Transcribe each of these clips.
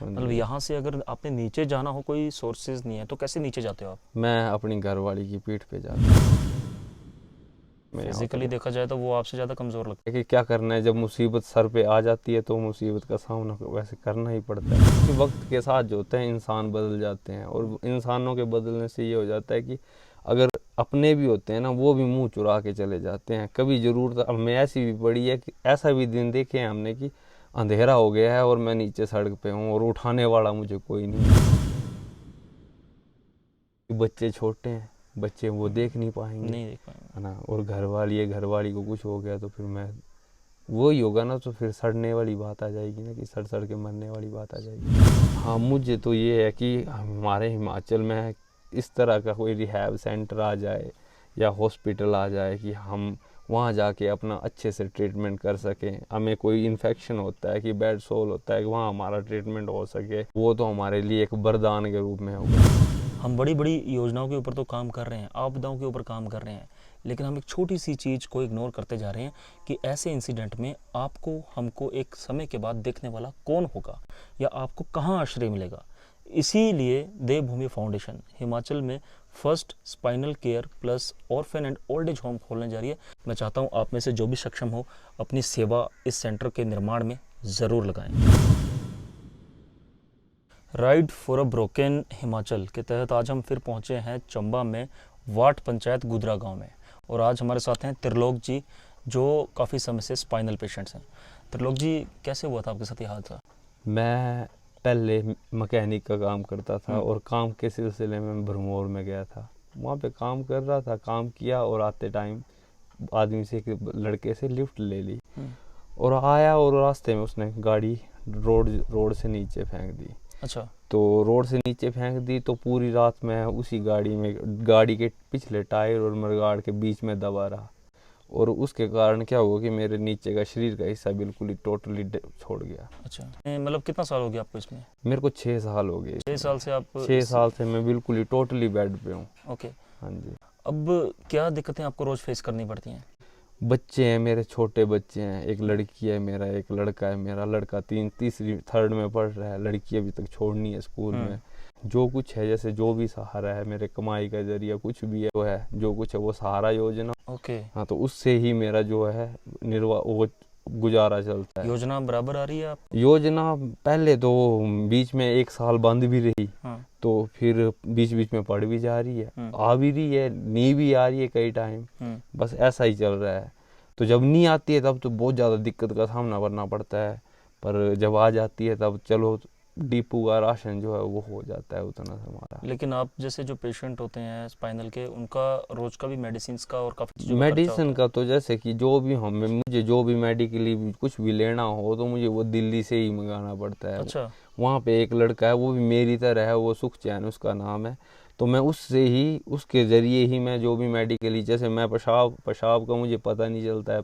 मतलब यहाँ से अगर आपने नीचे जाना हो, कोई सोर्सेज नहीं है, तो कैसे नीचे जाते हो आप? मैं अपनी घरवाली की पीठ पे जाता हूँ। मैं यहाँ फिजिकली तक देखा जाए तो वो आपसे ज़्यादा कमज़ोर लगता है कि क्या करना है, जब मुसीबत सर पे आ जाती है तो मुसीबत का सामना वैसे करना ही पड़ता है। क्योंकि वक्त के साथ जो होते हैं इंसान बदल जाते हैं, और इंसानों के बदलने से ये हो जाता है कि अगर अपने भी होते हैं ना, वो भी मुंह चुरा के चले जाते हैं। कभी ज़रूरत अब में ऐसी भी पड़ी है कि ऐसा भी दिन देखे हैं हमने कि अंधेरा हो गया है और मैं नीचे सड़क पे हूँ और उठाने वाला मुझे कोई नहीं है। बच्चे छोटे हैं, बच्चे वो देख नहीं है, पाएंगे, नहीं देख पाएंगे। है ना। और घरवाली को कुछ हो गया तो फिर मैं वही होगा ना, तो फिर सड़ने वाली बात आ जाएगी ना, कि सड़ सड़ के मरने वाली बात आ जाएगी। हाँ, मुझे तो ये है कि हमारे हिमाचल में इस तरह का कोई रिहैब सेंटर आ जाए या हॉस्पिटल आ जाए कि हम वहाँ जाके अपना अच्छे से ट्रीटमेंट कर सकें। हमें कोई इन्फेक्शन होता है कि बेड सोल होता है कि वहाँ हमारा ट्रीटमेंट हो सके, वो तो हमारे लिए एक वरदान के रूप में होगा। हम बड़ी बड़ी योजनाओं के ऊपर तो काम कर रहे हैं, आपदाओं के ऊपर काम कर रहे हैं, लेकिन हम एक छोटी सी चीज़ को इग्नोर करते जा रहे हैं कि ऐसे इंसिडेंट में आपको हमको एक समय के बाद देखने वाला कौन होगा, या आपको कहाँ आश्रय मिलेगा। इसीलिए देवभूमि फाउंडेशन हिमाचल में first spinal care plus orphan and old age home खोलने जा रही है। मैं चाहता हूँ आप में से जो भी सक्षम हो अपनी सेवा इस सेंटर के निर्माण में ज़रूर लगाएं। Ride for a broken Himachal के तहत आज हम फिर पहुंचे हैं चंबा में, वाट पंचायत गुदरा गांव में, और आज हमारे साथ हैं त्रिलोक जी, जो काफ़ी समय से स्पाइनल पेशेंट्स हैं। त्रिलोक जी, कैसे हुआ था आपके साथ ये हादसा? मैं पहले मैकेनिक का काम करता था और काम के सिलसिले में भरमौर में गया था। वहाँ पे काम कर रहा था, काम किया और आते टाइम आदमी से, एक लड़के से लिफ्ट ले ली और आया, और रास्ते में उसने गाड़ी रोड से नीचे फेंक दी। अच्छा। तो रोड से नीचे फेंक दी तो पूरी रात मैं उसी गाड़ी में, गाड़ी के पिछले टायर और मडगार्ड के बीच में दबा रहा, और उसके कारण क्या हुआ कि मेरे नीचे का शरीर का हिस्सा बिल्कुल ही टोटली छोड़ गया। अच्छा, मतलब कितना साल हो गया आपको इसमें? मेरे को 6 साल हो गए। 6 साल से आप 6 साल से मैं बिल्कुल ही टोटली बेड पे हूँ। ओके। हाँ जी। अब क्या दिक्कतें आपको रोज़ फेस करनी पड़ती हैं? बच्चे हैं मेरे, छोटे बच्चे हैं, एक लड़की है मेरा, एक लड़का है मेरा। लड़का तीसरी थर्ड में पढ़ रहा है, लड़की अभी तक छोड़नी है स्कूल में। जो कुछ है, जैसे जो भी सहारा है मेरे कमाई का जरिया कुछ भी है, वो है जो कुछ है वो सहारा योजना। ओके। हाँ, तो उससे ही मेरा जो है निर्वाह वो गुजारा चलता है। योजना बराबर आ रही है आप? योजना पहले तो बीच में 1 साल बंद भी रही, तो फिर बीच बीच में पड़ भी जा रही है, आ भी रही है, नी भी आ रही है कई टाइम। बस ऐसा ही चल रहा है। तो जब नहीं आती है तब तो बहुत ज़्यादा दिक्कत का सामना करना पड़ता है, पर जब आ जाती है तब चलो डिपू का राशन जो है वो हो जाता है उतना हमारा। लेकिन आप जैसे जो पेशेंट होते हैं स्पाइनल के, उनका रोज का भी मेडिसिन का और काफ़ी चीज़ों का खर्चा मेडिसिन होता है। का तो जैसे कि जो भी मुझे जो भी मेडिकली कुछ भी लेना हो तो मुझे वो दिल्ली से ही मंगाना पड़ता है। अच्छा। वहाँ पे एक लड़का है, वो भी मेरी तरह है, वो सुखचैन उसका नाम है। तो मैं उससे ही, उसके ज़रिए ही मैं जो भी मेडिकली, जैसे मैं पेशाब का मुझे पता नहीं चलता है,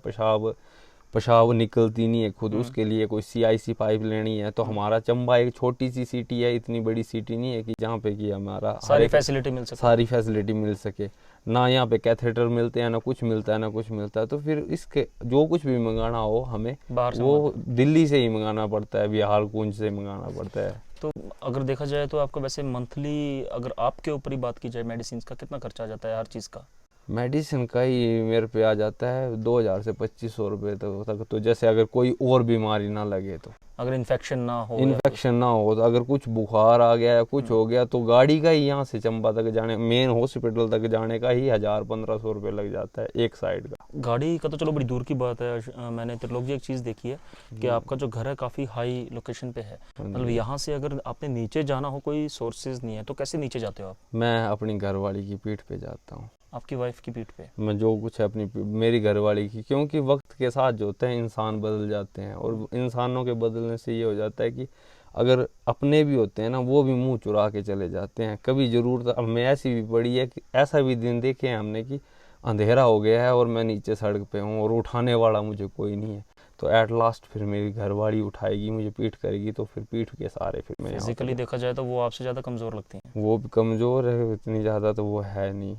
पेशाब निकलती नहीं है खुद, उसके लिए कोई CIC पाइप लेनी है, तो हमारा चंबा एक छोटी सी सिटी है, इतनी बड़ी सिटी नहीं है कि जहाँ पे कि हमारा सारी फैसिलिटी मिल सके। सारी फैसिलिटी मिल सके। ना यहाँ पे कैथेटर मिलते हैं, ना कुछ मिलता है, ना कुछ मिलता है। तो फिर इसके जो कुछ भी मंगाना हो हमें बाहर से वो दिल्ली से ही मंगाना पड़ता है, बिहार कुंज से मंगाना पड़ता है। तो अगर देखा जाए तो आपका वैसे मंथली, अगर आपके ऊपर ही बात की जाए, मेडिसिन का कितना खर्चा आ जाता है हर चीज़ का? मेडिसिन का ही मेरे पे आ जाता है 2000 से 2500 रुपये तक। तो जैसे अगर कोई और बीमारी ना लगे, तो अगर इन्फेक्शन ना हो, इन्फेक्शन ना हो, तो अगर कुछ बुखार आ गया या कुछ हो गया, तो गाड़ी का ही यहाँ से चंबा तक जाने, मेन हॉस्पिटल तक जाने का ही 1000-1500 रुपये लग जाता है एक साइड का। गाड़ी का तो चलो बड़ी दूर की बात है। मैंने त्रिलोक जी एक चीज़ देखी है कि आपका जो घर है काफ़ी हाई लोकेशन पे है। मतलब यहाँ से अगर आपने नीचे जाना हो, कोई सोर्सेज नहीं है, तो कैसे नीचे जाते हो आप? मैं अपनी घरवाली की पीठ पे जाता हूँ। आपकी वाइफ की पीठ पे? मैं जो कुछ है अपनी मेरी घरवाली की, क्योंकि वक्त के साथ जो होते हैं इंसान बदल जाते हैं, और इंसानों के बदलने से ये हो जाता है कि अगर अपने भी होते हैं ना, वो भी मुंह चुरा के चले जाते हैं। कभी ज़रूरत अब में ऐसी भी पड़ी है कि ऐसा भी दिन देखे हैं हमने कि अंधेरा हो गया है और मैं नीचे सड़क पे हूँ और उठाने वाला मुझे कोई नहीं है। तो एट लास्ट फिर मेरी घरवाली उठाएगी, मुझे पीठ करेगी, तो फिर पीठ के सहारे फिर मैं यहाँ फिजिकली देखा जाए तो वो आपसे ज़्यादा कमज़ोर लगती हैं। वो भी कमज़ोर है, इतनी ज़्यादा तो वो है नहीं।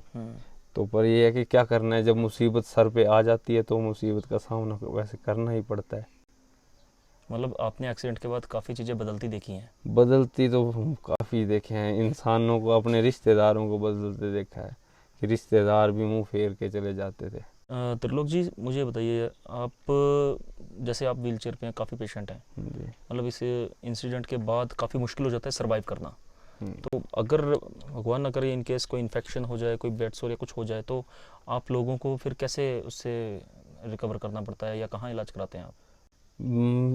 तो पर ये है कि क्या करना है, जब मुसीबत सर पे आ जाती है तो मुसीबत का सामना वैसे करना ही पड़ता है। मतलब आपने एक्सीडेंट के बाद काफ़ी चीज़ें बदलती देखी हैं। बदलती तो काफ़ी देखे हैं, इंसानों को, अपने रिश्तेदारों को बदलते देखा है कि रिश्तेदार भी मुंह फेर के चले जाते थे। त्रिलोक जी, मुझे बताइए, आप जैसे आप व्हील चेयर पे हैं, काफ़ी पेशेंट हैं, जी। मतलब इस इंसिडेंट के बाद काफ़ी मुश्किल हो जाता है सरवाइव करना। हम्म। तो अगर भगवान ना करे इन केस कोई इन्फेक्शन हो जाए, कोई ब्लड सोर या कुछ हो जाए, तो आप लोगों को फिर कैसे उससे रिकवर करना पड़ता है या कहाँ इलाज कराते हैं आप?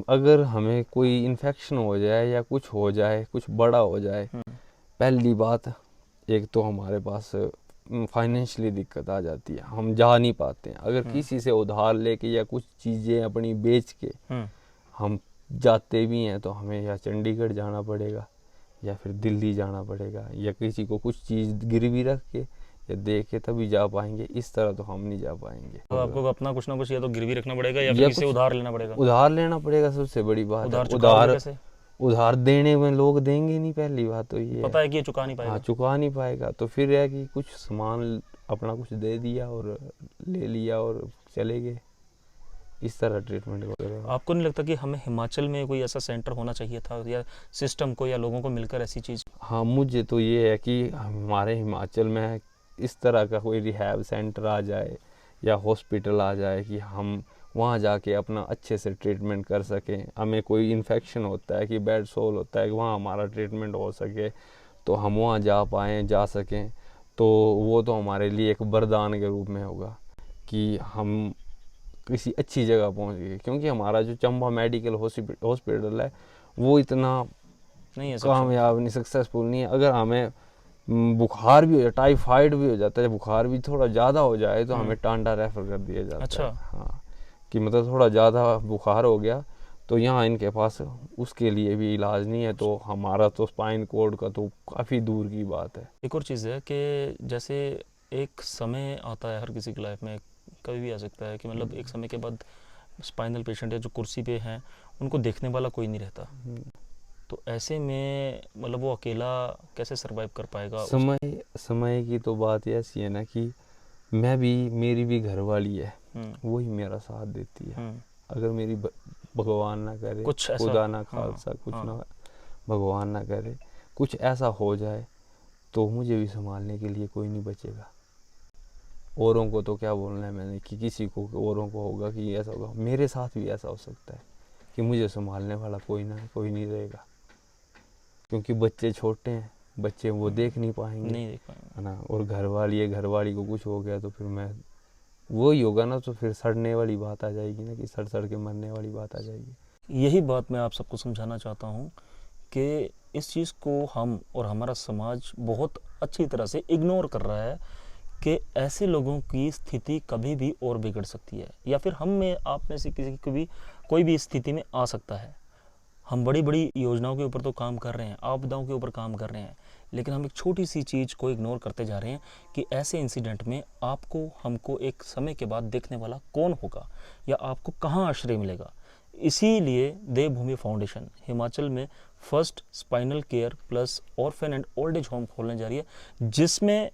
अगर हमें कोई इन्फेक्शन हो जाए या कुछ हो जाए, कुछ बड़ा हो जाए, पहली बात, एक तो हमारे पास फाइनेंशियली दिक्कत आ जाती है, हम जा नहीं पाते हैं। अगर किसी से उधार लेके या कुछ चीज़ें अपनी बेच के हम जाते भी हैं तो हमें या चंडीगढ़ जाना पड़ेगा या फिर दिल्ली जाना पड़ेगा, या किसी को कुछ चीज़ गिरवी रख के या दे के तभी जा पाएंगे। इस तरह तो हम नहीं जा पाएंगे। तो आपको अपना कुछ ना कुछ या तो गिरवी रखना पड़ेगा या फिर या किसी से कुछ उधार लेना पड़ेगा। उधार लेना पड़ेगा, सबसे बड़ी बात है। उधार चुकाओगे उधार कैसे? उधार देने में लोग देंगे नहीं, पहली बात तो ये पता है। है कि ये चुका नहीं हाँ, पाएगा। चुका नहीं पाएगा, तो फिर है कि कुछ सामान अपना कुछ दे दिया और ले लिया और चले गए। इस तरह ट्रीटमेंट वगैरह। आपको नहीं लगता कि हमें हिमाचल में कोई ऐसा सेंटर होना चाहिए था, या सिस्टम को या लोगों को मिलकर ऐसी चीज़? हाँ, मुझे तो ये है कि हमारे हिमाचल में इस तरह का कोई रिहैब सेंटर आ जाए या हॉस्पिटल आ जाए कि हम वहाँ जाके अपना अच्छे से ट्रीटमेंट कर सकें। हमें कोई इन्फेक्शन होता है कि बेड सोल होता है कि वहाँ हमारा ट्रीटमेंट हो सके, तो हम वहाँ जा सकें, तो वो तो हमारे लिए एक वरदान के रूप में होगा कि हम किसी अच्छी जगह पहुँच गए। क्योंकि हमारा जो चंबा मेडिकल हॉस्पिटल है वो इतना नहीं है कामयाब नहीं, सक्सेसफुल नहीं है। अगर हमें बुखार भी हो जाए, टाइफाइड भी हो जाता है, बुखार भी थोड़ा ज़्यादा हो जाए तो हमें टांडा रेफर कर दिया जाता अच्छा। है। हाँ, कि मतलब थोड़ा ज़्यादा बुखार हो गया तो यहाँ इनके पास उसके लिए भी इलाज नहीं है, तो हमारा तो स्पाइन कोड का तो काफ़ी दूर की बात है। एक और चीज़ है कि जैसे एक समय आता है हर किसी की लाइफ में, कभी भी आ सकता है कि मतलब एक समय के बाद स्पाइनल पेशेंट है जो कुर्सी पे हैं, उनको देखने वाला कोई नहीं रहता। तो ऐसे में मतलब वो अकेला कैसे सरवाइव कर पाएगा? समय की तो बात ऐसी है ना कि मेरी भी घरवाली है, वही मेरा साथ देती है। अगर मेरी भगवान ना करे, कुछ ऐसा, खुदा ना खालसा, कुछ ना, भगवान ना करे, कुछ ऐसा हो जाए तो मुझे भी संभालने के लिए कोई नहीं बचेगा। औरों को तो क्या बोलना है मैंने कि किसी को औरों को होगा कि ऐसा होगा, मेरे साथ भी ऐसा हो सकता है कि मुझे संभालने वाला कोई नहीं रहेगा। क्योंकि बच्चे छोटे हैं, बच्चे वो देख नहीं पाएंगे, है ना। और घरवाली को कुछ हो गया तो फिर मैं वही होगा ना, तो फिर सड़ने वाली बात आ जाएगी ना, कि सड़ के मरने वाली बात आ जाएगी। यही बात मैं आप सबको समझाना चाहता हूँ कि इस चीज़ को हम और हमारा समाज बहुत अच्छी तरह से इग्नोर कर रहा है कि ऐसे लोगों की स्थिति कभी भी और बिगड़ सकती है, या फिर हम में, आप में से किसी को भी कोई भी स्थिति में आ सकता है। हम बड़ी बड़ी योजनाओं के ऊपर तो काम कर रहे हैं, आपदाओं के ऊपर काम कर रहे हैं, लेकिन हम एक छोटी सी चीज़ को इग्नोर करते जा रहे हैं कि ऐसे इंसिडेंट में आपको हमको एक समय के बाद देखने वाला कौन होगा या आपको कहाँ आश्रय मिलेगा। इसीलिए देवभूमि फाउंडेशन हिमाचल में first spinal care plus orphan and old age home खोलने जा रही है, जिसमें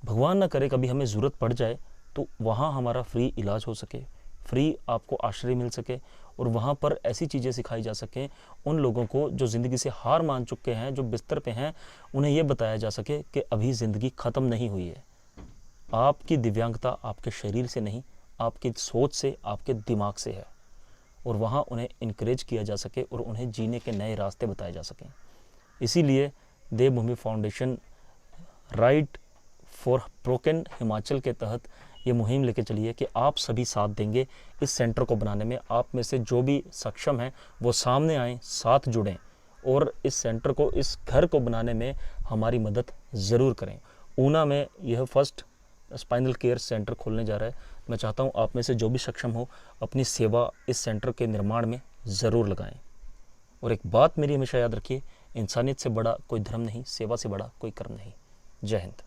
भगवान ना करे कभी हमें ज़रूरत पड़ जाए तो वहाँ हमारा फ्री इलाज हो सके, फ्री आपको आश्रय मिल सके, और वहाँ पर ऐसी चीज़ें सिखाई जा सकें उन लोगों को जो ज़िंदगी से हार मान चुके हैं, जो बिस्तर पे हैं, उन्हें ये बताया जा सके कि अभी ज़िंदगी ख़त्म नहीं हुई है। आपकी दिव्यांगता आपके शरीर से नहीं, आपकी सोच से, आपके दिमाग से है, और वहाँ उन्हें इनकरेज किया जा सके और उन्हें जीने के नए रास्ते बताए जा सकें। इसीलिए Devbhoomi foundation right for broken Himachal के तहत ये मुहिम लेके चलिए कि आप सभी साथ देंगे इस सेंटर को बनाने में। आप में से जो भी सक्षम हैं वो सामने आएँ, साथ जुड़ें और इस सेंटर को, इस घर को बनाने में हमारी मदद ज़रूर करें। ऊना में यह फर्स्ट स्पाइनल केयर सेंटर खोलने जा रहा है। मैं चाहता हूँ आप में से जो भी सक्षम हो अपनी सेवा इस सेंटर के निर्माण में ज़रूर लगाएं। और एक बात मेरी हमेशा याद रखिए, इंसानियत से बड़ा कोई धर्म नहीं, सेवा से बड़ा कोई कर्म नहीं। जय हिंद।